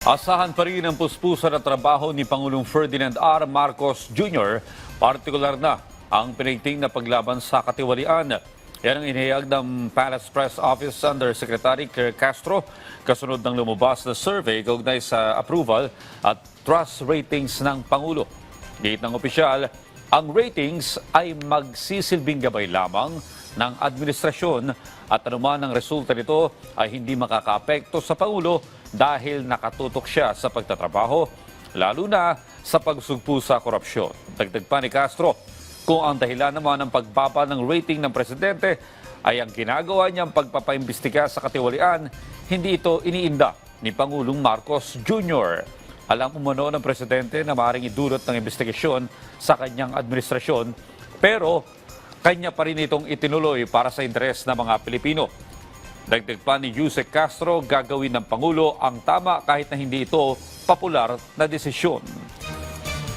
Asahan pa rin ang puspusan at trabaho ni Pangulong Ferdinand R. Marcos Jr., partikular na ang pinigting na paglaban sa katiwalian. Yan ang inihayag ng Palace Press Office Undersecretary Kirk Castro kasunod ng lumabas na survey kaugnay sa approval at trust ratings ng Pangulo. Gate ng opisyal, ang ratings ay magsisilbing gabay lamang ng administrasyon at anuman ang resulta nito ay hindi makakaapekto sa Pangulo dahil nakatutok siya sa pagtatrabaho, lalo na sa pagsugpo sa korupsyon. Dagdag pa ni Castro, kung ang dahilan naman ng pagbaba ng rating ng presidente ay ang ginagawa niyang pagpapaimbestiga sa katiwalian, hindi ito iniinda ni Pangulong Marcos Jr. Alam umano ng presidente na maaaring idulot ng investigasyon sa kanyang administrasyon, pero kanya pa rin itong itinuloy para sa interes ng mga Pilipino. Dagdag pa ni Yusek Castro, gagawin ng Pangulo ang tama kahit na hindi ito popular na desisyon.